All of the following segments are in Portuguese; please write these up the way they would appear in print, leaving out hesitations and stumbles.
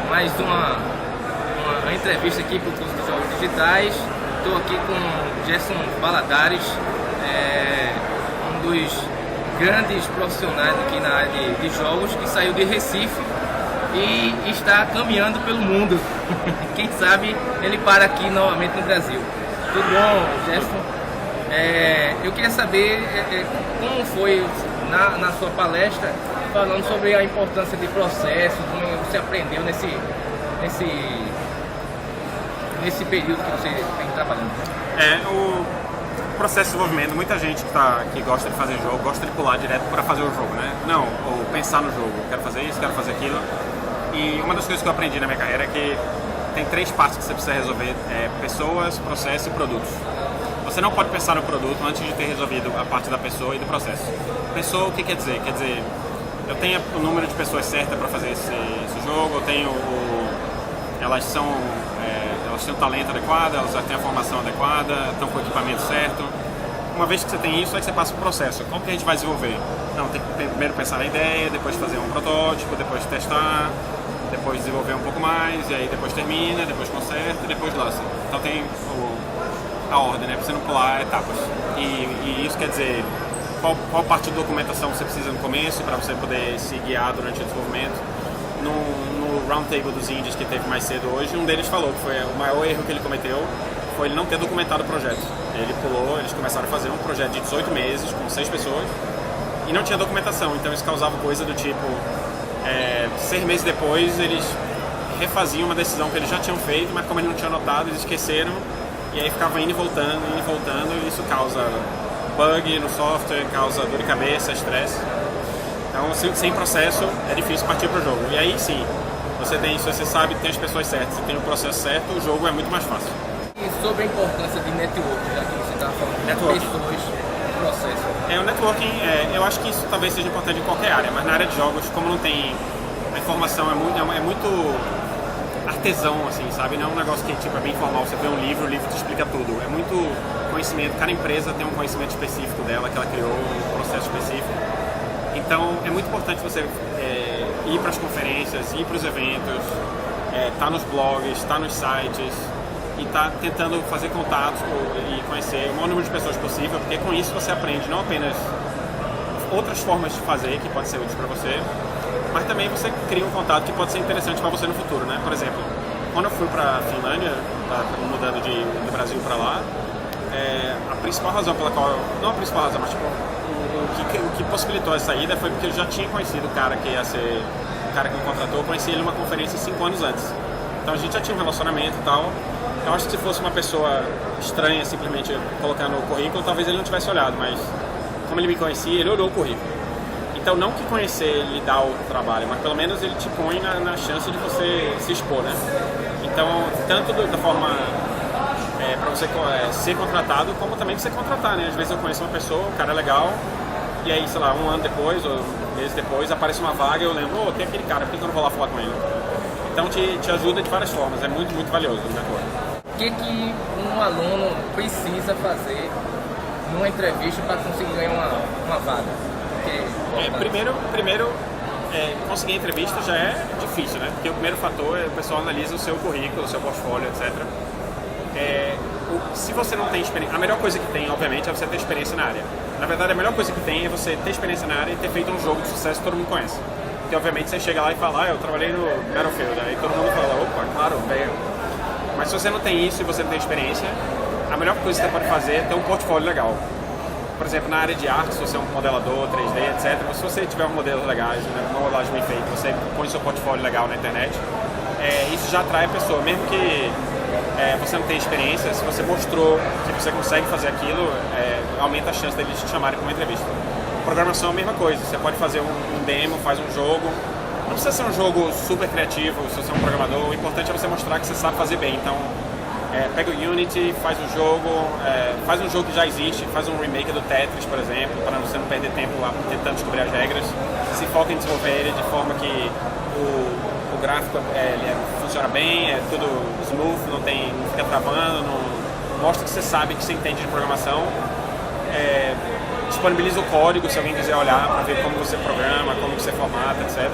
mais uma entrevista aqui para o curso de Jogos Digitais. Estou aqui com o Gerson Valadares, um dos grandes profissionais aqui na área de jogos, que saiu de Recife e está caminhando pelo mundo. Quem sabe ele para aqui novamente no Brasil. Tudo bom, Gerson? Eu queria saber como foi na sua palestra, falando sobre a importância de processo, como você aprendeu nesse período que você vem trabalhando. O processo de desenvolvimento, muita gente que gosta de fazer jogo, gosta de pular direto para fazer o jogo, né? Não, ou pensar no jogo, quero fazer isso, quero fazer aquilo. E uma das coisas que eu aprendi na minha carreira é que tem 3 partes que você precisa resolver: pessoas, processo e produtos. Você não pode pensar no produto antes de ter resolvido a parte da pessoa e do processo. Pessoa, o que quer dizer? Quer dizer, eu tenho o número de pessoas certas para fazer esse jogo, eu tenho elas têm o talento adequado, elas já têm a formação adequada, estão com o equipamento certo. Uma vez que você tem isso, aí você passa para o processo. Como que a gente vai desenvolver? Não, tem que primeiro pensar na ideia, depois fazer um protótipo, depois testar, depois desenvolver um pouco mais, e aí depois termina, depois conserta e depois lança. Então tem a ordem, né? Para você não pular etapas. E isso quer dizer qual parte da documentação você precisa no começo para você poder se guiar durante o desenvolvimento. No roundtable dos indies que teve mais cedo hoje, um deles falou que foi o maior erro que ele cometeu foi ele não ter documentado o projeto. Ele pulou, eles começaram a fazer um projeto de 18 meses com 6 pessoas e não tinha documentação, então isso causava coisa do tipo 6 meses depois eles refaziam uma decisão que eles já tinham feito, mas como eles não tinham anotado, eles esqueceram e aí ficava indo e voltando, e isso causa bug no software, causa dor de cabeça, estresse. Então, sem processo, é difícil partir para o jogo. E aí sim, você sabe que tem as pessoas certas, você tem o processo certo, o jogo é muito mais fácil. E sobre a importância de network, já que você estava falando de pessoas, processo. O networking, eu acho que isso talvez seja importante em qualquer área, mas na área de jogos, como não tem a informação, é muito artesão, assim, sabe? Não é um negócio que tipo, é bem informal, você vê um livro, o livro te explica tudo. É muito conhecimento, cada empresa tem um conhecimento específico dela, que ela criou um processo específico. Então é muito importante você ir para as conferências, ir para os eventos, estar nos blogs, estar nos sites e estar tentando fazer contatos e conhecer o maior número de pessoas possível, porque com isso você aprende não apenas outras formas de fazer que pode ser útil para você, mas também você cria um contato que pode ser interessante para você no futuro, né? Por exemplo, quando eu fui para a Finlândia, mudando do Brasil para lá, a principal razão pela qual, não a principal razão, mas tipo, o que possibilitou essa ida foi porque eu já tinha conhecido o cara que ia ser o cara que me contratou, eu conheci ele numa conferência 5 anos antes. Então a gente já tinha um relacionamento e tal. Eu acho que se fosse uma pessoa estranha simplesmente colocar no currículo, talvez ele não tivesse olhado, mas como ele me conhecia, ele olhou o currículo. Então não que conhecer ele dá o trabalho, mas pelo menos ele te põe na chance de você se expor, né? Então, tanto da forma para você ser contratado, como também você contratar, né? Às vezes eu conheço uma pessoa, o cara é legal, e aí, sei lá, 1 ano depois, ou meses depois, aparece uma vaga e eu lembro, tem aquele cara, por que eu não vou lá falar com ele? Então te ajuda de várias formas, é muito, muito valioso o network. O que um aluno precisa fazer numa entrevista para conseguir ganhar uma vaga? Primeiro, conseguir entrevista já é difícil, né? Porque o primeiro fator é o pessoal analisa o seu currículo, o seu portfólio, etc. Se você não tem experiência, a melhor coisa que tem, obviamente, é você ter experiência na área. Na verdade, a melhor coisa que tem é você ter experiência na área e ter feito um jogo de sucesso que todo mundo conhece. Porque, obviamente, você chega lá e fala, eu trabalhei no Battlefield, aí todo mundo fala, opa, claro, veio. Mas se você não tem isso e você não tem experiência, a melhor coisa que você pode fazer é ter um portfólio legal. Por exemplo, na área de arte, se você é um modelador, 3D, etc., se você tiver um modelo legais, uma modelagem bem feita, você põe seu portfólio legal na internet, isso já atrai a pessoa, mesmo que você não tenha experiência, se você mostrou que você consegue fazer aquilo, aumenta a chance deles te chamarem para uma entrevista. Programação é a mesma coisa, você pode fazer um demo, faz um jogo, não precisa ser um jogo super criativo se você é um programador, o importante é você mostrar que você sabe fazer bem. Então, pega o Unity, faz um jogo que já existe, faz um remake do Tetris, por exemplo, para você não perder tempo lá tentando descobrir as regras, se foca em desenvolver ele de forma que o gráfico funciona bem, é tudo smooth, não fica travando, mostra que você sabe, que você entende de programação, disponibiliza o código se alguém quiser olhar para ver como você programa, como você formata, etc.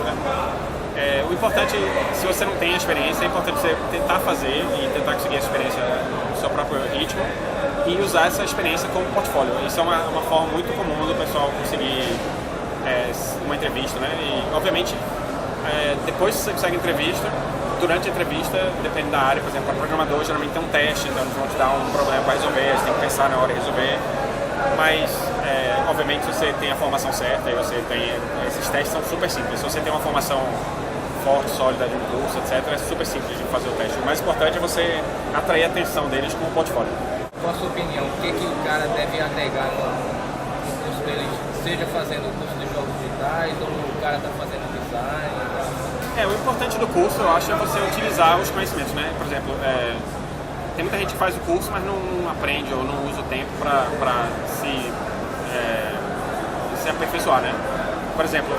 O importante, se você não tem a experiência, é importante você tentar fazer e tentar conseguir a experiência no seu próprio ritmo e usar essa experiência como portfólio. Isso é uma forma muito comum do pessoal conseguir uma entrevista, né? E, obviamente, depois que você consegue entrevista, durante a entrevista, depende da área, por exemplo, para programador geralmente tem um teste, então eles vão te dar um problema para resolver, você tem que pensar na hora de resolver. Mas, obviamente, se você tem a formação certa e você tem... Esses testes são super simples. Se você tem uma formação forte, sólida de um curso, etc., é super simples de fazer o teste. O mais importante é você atrair a atenção deles com o portfólio. Qual a sua opinião? O que o cara deve agregar no curso dele, seja fazendo o curso de jogos digitais ou o cara está fazendo design? O importante do curso, eu acho, é você utilizar os conhecimentos, né? Por exemplo, tem muita gente que faz o curso, mas não aprende ou não usa o tempo para se aperfeiçoar, né? Por exemplo,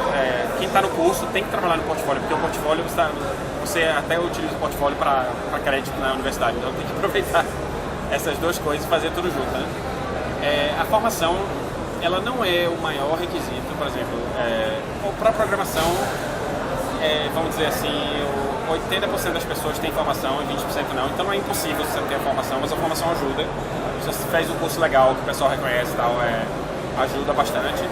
quem está no curso tem que trabalhar no portfólio, porque o portfólio, você até utiliza o portfólio para crédito na universidade, então tem que aproveitar essas duas coisas e fazer tudo junto, né? A formação, ela não é o maior requisito, por exemplo, para a programação, vamos dizer assim, 80% das pessoas têm formação e 20% não, então não é impossível você não ter formação, mas a formação ajuda. Se você fez um curso legal que o pessoal reconhece e tal, ajuda bastante.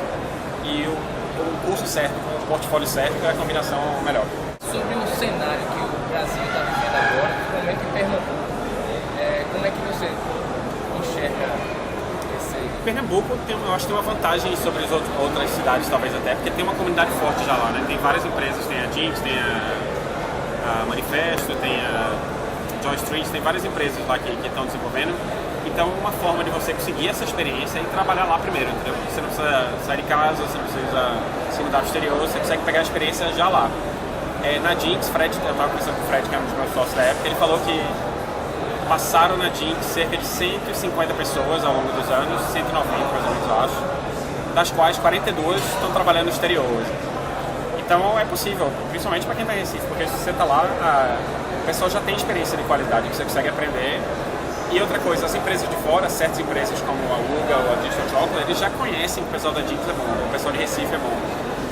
E o curso certo, com o portfólio certo, é a combinação melhor. Sobre o cenário que o Brasil está vivendo agora, principalmente em Pernambuco, como é que você enxerga esse... Pernambuco, eu acho que tem uma vantagem sobre as outras cidades, talvez até, porque tem uma comunidade forte já lá, né? Tem várias empresas, tem a Jinx, tem a Manifesto, tem a Joy Street, tem várias empresas lá que estão desenvolvendo. Então, uma forma de você conseguir essa experiência é trabalhar lá primeiro, entendeu? Você não precisa sair de casa, você não precisa se mudar pro exterior, você consegue pegar a experiência já lá. Na Jinx, eu estava conversando com o Fred, que é um dos meus sócios da época, ele falou que passaram na Jinx cerca de 150 pessoas ao longo dos anos, 190 mais ou menos, eu acho, das quais 42 estão trabalhando no exterior hoje. Então é possível, principalmente para quem está em Recife, porque se você está lá, o pessoal já tem experiência de qualidade que você consegue aprender. E outra coisa, as empresas de fora, certas empresas como a Uga ou a Digital Chocolate, eles já conhecem que o pessoal da Jinx é bom, o pessoal de Recife é bom.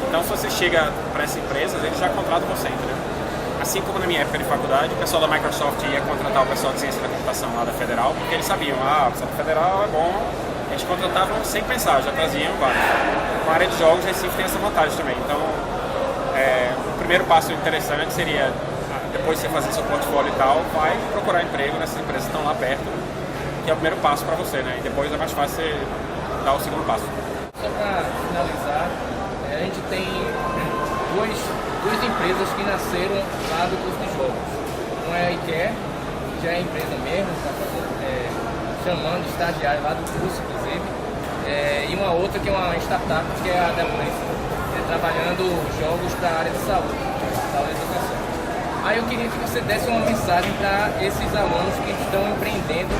Então se você chega para essas empresas, eles já contratam você, entendeu? Assim como na minha época de faculdade, o pessoal da Microsoft ia contratar o pessoal de ciência da computação lá da Federal, porque eles sabiam, o pessoal da Federal é bom, eles contratavam sem pensar, já traziam vários. Com a área de jogos, Recife tem essa vantagem também. Então, o primeiro passo interessante seria, depois de você fazer seu portfólio e tal, vai procurar emprego nessas empresas que estão lá perto, que é o primeiro passo para você, né? E depois é mais fácil você dar o segundo passo. Só para finalizar, a gente tem duas empresas que nasceram lá do curso de jogos. Uma é a IKEA, que já é empresa mesmo, está chamando estagiário lá do curso, inclusive, e uma outra que é uma startup, que é a AWS, trabalhando jogos para a área de saúde, da educação. Aí eu queria que você desse uma mensagem para esses alunos que estão empreendendo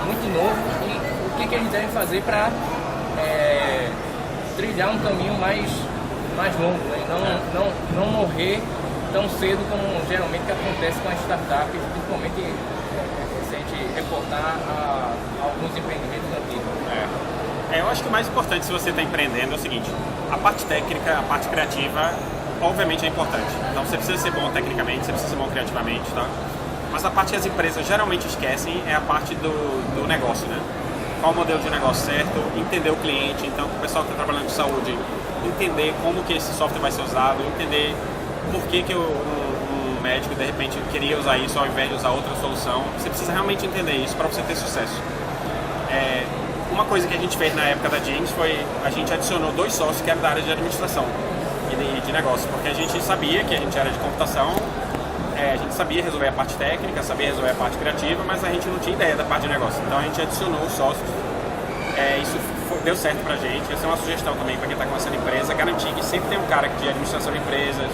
muito novo e o que eles devem fazer para trilhar um caminho mais longo, né? Não morrer tão cedo como geralmente acontece com as startups, principalmente se a gente reportar a alguns empreendimentos antigos. Eu acho que o mais importante se você está empreendendo é o seguinte: a parte técnica, a parte criativa, obviamente é importante. Então você precisa ser bom tecnicamente, você precisa ser bom criativamente, tá? Mas a parte que as empresas geralmente esquecem é a parte do negócio, né? Qual o modelo de negócio certo, entender o cliente, então o pessoal que está trabalhando com saúde, entender como que esse software vai ser usado, entender por que um médico de repente queria usar isso ao invés de usar outra solução. Você precisa realmente entender isso para você ter sucesso. Uma coisa que a gente fez na época da Jinx foi a gente adicionou 2 sócios que eram da área de administração e de negócio, porque a gente sabia que a gente era de computação, a gente sabia resolver a parte técnica, sabia resolver a parte criativa, mas a gente não tinha ideia da parte de negócio. Então a gente adicionou os sócios, isso deu certo pra gente. Essa é uma sugestão também para quem está começando a empresa, garantir que sempre tem um cara de administração de empresas,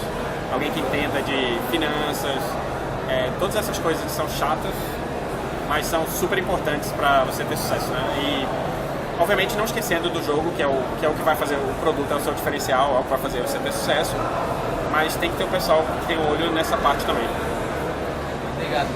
alguém que entenda de finanças, todas essas coisas que são chatas, mas são super importantes para você ter sucesso, né? E obviamente não esquecendo do jogo, que é o que vai fazer o produto, é o seu diferencial, é o que vai fazer você ter sucesso, mas tem que ter o pessoal que tem o olho nessa parte também. Obrigado.